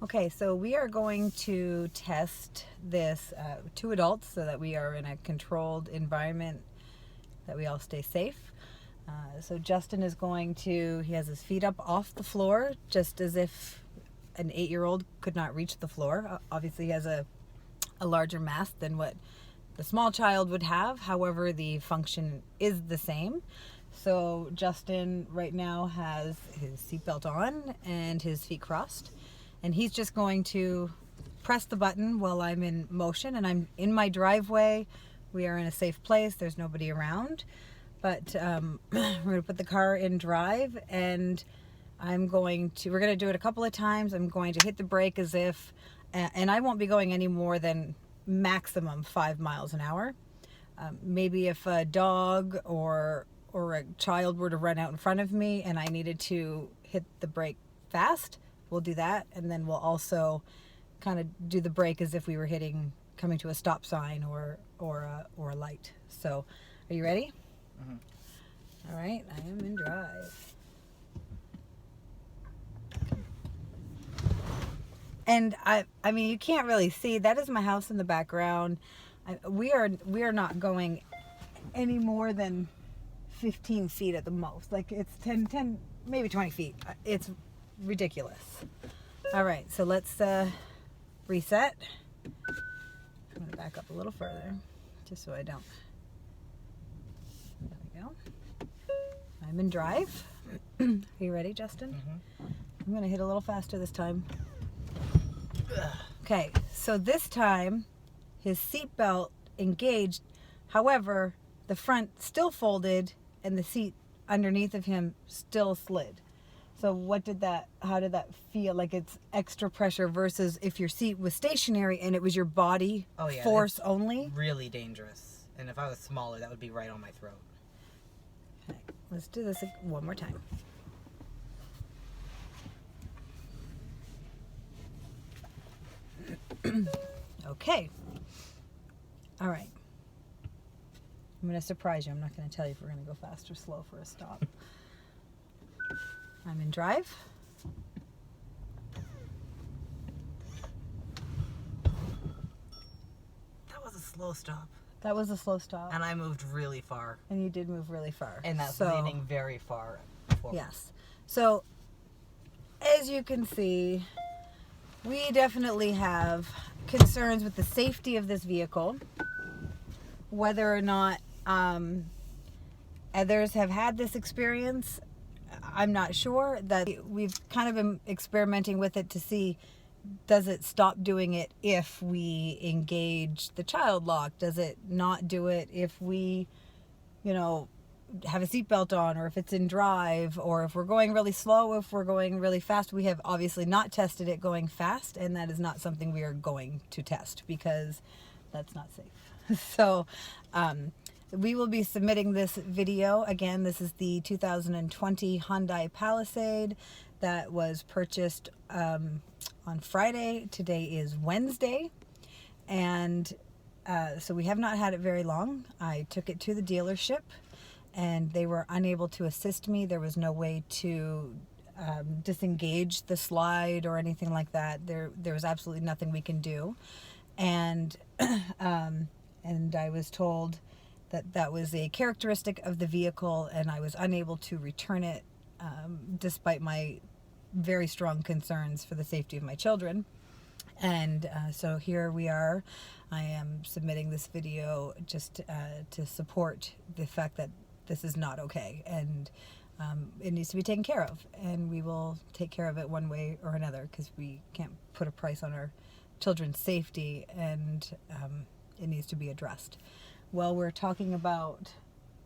Okay, so we are going to test this 2 adults so that we are in a controlled environment, that we all stay safe. So Justin is going to, he has his feet up off the floor, just as if an 8-year-old could not reach the floor. Obviously he has a larger mass than what the small child would have. However, the function is the same. So Justin right now has his seatbelt on and his feet crossed. And he's just going to press the button while I'm in motion, and I'm in my driveway. We are in a safe place. There's nobody around. But we're going to put the car in drive, and we're going to do it a couple of times. I'm going to hit the brake as if, and I won't be going any more than maximum 5 miles an hour. Maybe if a dog or a child were to run out in front of me and I needed to hit the brake fast, we'll do that, and then we'll also kind of do the brake as if we were coming to a stop sign or a light. So, are you ready? Mm-hmm. All right, I am in drive. And I mean, you can't really see. That is my house in the background. We are not going any more than 15 feet at the most. Like it's 10, maybe 20 feet. It's ridiculous. All right, so let's reset. I'm going to back up a little further just so I don't. There we go. I'm in drive. Are you ready, Justin? Mm-hmm. I'm going to hit a little faster this time. Okay, so this time his seatbelt engaged. However, the front still folded and the seat underneath of him still slid. So how did that feel? Like it's extra pressure versus if your seat was stationary and it was your body force only? Really dangerous. And if I was smaller, that would be right on my throat. Okay, let's do this one more time. Okay. All right. I'm going to surprise you. I'm not going to tell you if we're going to go fast or slow for a stop. I'm in drive. That was a slow stop. That was a slow stop. And I moved really far. And you did move really far. And that's leaning very far forward. Yes. So, as you can see, we definitely have concerns with the safety of this vehicle. Whether or not others have had this experience, I'm not sure. That we've kind of been experimenting with it to see, does it stop doing it if we engage the child lock? Does it not do it if we, have a seatbelt on, or if it's in drive, or if we're going really slow, if we're going really fast? We have obviously not tested it going fast, and that is not something we are going to test because that's not safe. So we will be submitting this video. Again, this is the 2020 Hyundai Palisade that was purchased on Friday. Today is Wednesday. And so we have not had it very long. I took it to the dealership and they were unable to assist me. There was no way to disengage the slide or anything like that. There was absolutely nothing we can do. And I was told that was a characteristic of the vehicle, and I was unable to return it despite my very strong concerns for the safety of my children. And so here we are. I am submitting this video just to support the fact that this is not okay, and it needs to be taken care of, and we will take care of it one way or another, because we can't put a price on our children's safety, and it needs to be addressed. Well, we're talking about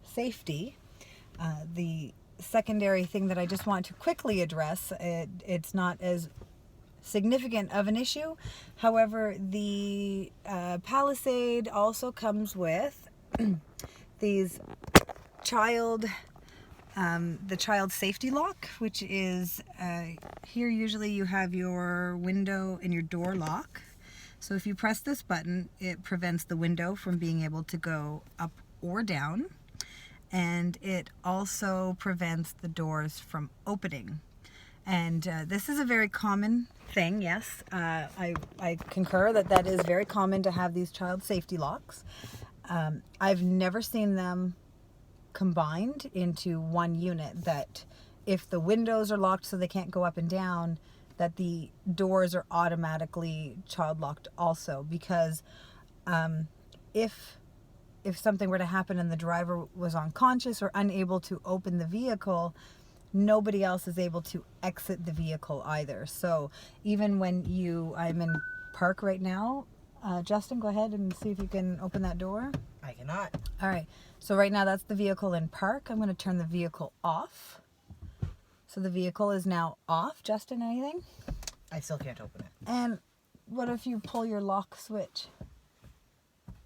safety. The secondary thing that I just want to quickly address, it's not as significant of an issue. However, the Palisade also comes with these the child safety lock, which is here usually you have your window and your door lock. So if you press this button, it prevents the window from being able to go up or down, and it also prevents the doors from opening. And this is a very common thing, yes. I concur that that is very common to have these child safety locks. I've never seen them combined into one unit, that if the windows are locked so they can't go up and down, that the doors are automatically child locked also. Because if something were to happen and the driver was unconscious or unable to open the vehicle, nobody else is able to exit the vehicle either. So even when I'm in park right now. Justin, go ahead and see if you can open that door. I cannot. All right. So right now that's the vehicle in park. I'm going to turn the vehicle off. So the vehicle is now off. Justin, anything? I still can't open it. And what if you pull your lock switch?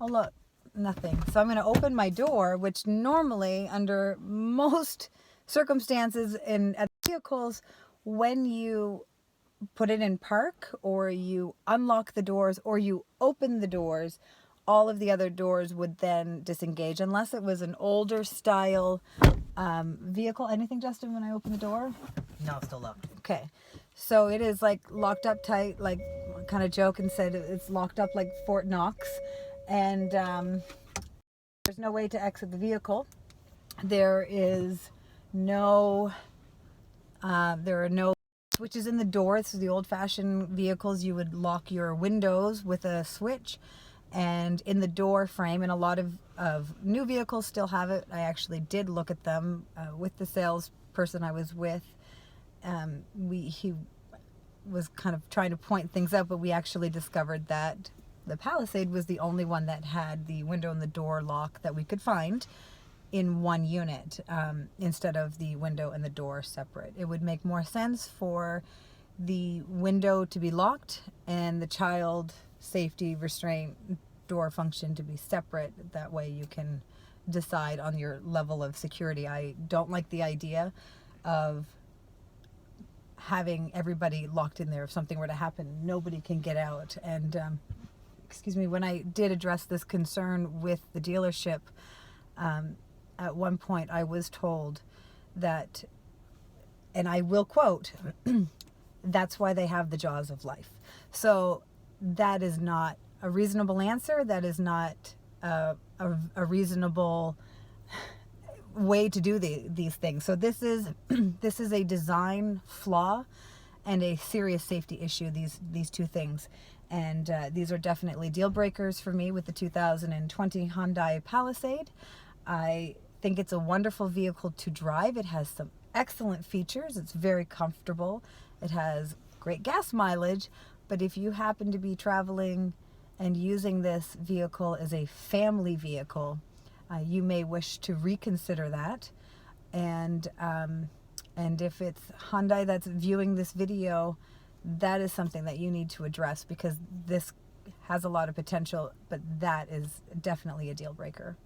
Oh, look, nothing. So I'm going to open my door, which normally under most circumstances at vehicles, when you put it in park or you unlock the doors or you open the doors, all of the other doors would then disengage unless it was an older style vehicle. Anything, Justin, when I open the door? No, it's still locked. Okay. So it is like locked up tight, like kind of joke and said it's locked up like Fort Knox. And there's no way to exit the vehicle. There are no switches in the door. So the old-fashioned vehicles, you would lock your windows with a switch, and in the door frame, and a lot of new vehicles still have it. I actually did look at them with the salesperson I was with. He was kind of trying to point things out, but we actually discovered that the Palisade was the only one that had the window and the door lock that we could find in one unit, instead of the window and the door separate. It would make more sense for the window to be locked and the child safety restraint door function to be separate. That way you can decide on your level of security. I don't like the idea of having everybody locked in there. If something were to happen, nobody can get out. And excuse me, when I did address this concern with the dealership, at one point I was told that, and I will quote, that's why they have the jaws of life. So that is not a reasonable answer. That is not a reasonable way to do these things. So this is this is a design flaw and a serious safety issue, these two things. And these are definitely deal breakers for me with the 2020 Hyundai Palisade. I think it's a wonderful vehicle to drive. It has some excellent features. It's very comfortable. It has great gas mileage. But if you happen to be traveling and using this vehicle as a family vehicle, you may wish to reconsider that. And if it's Hyundai that's viewing this video, that is something that you need to address, because this has a lot of potential, but that is definitely a deal breaker.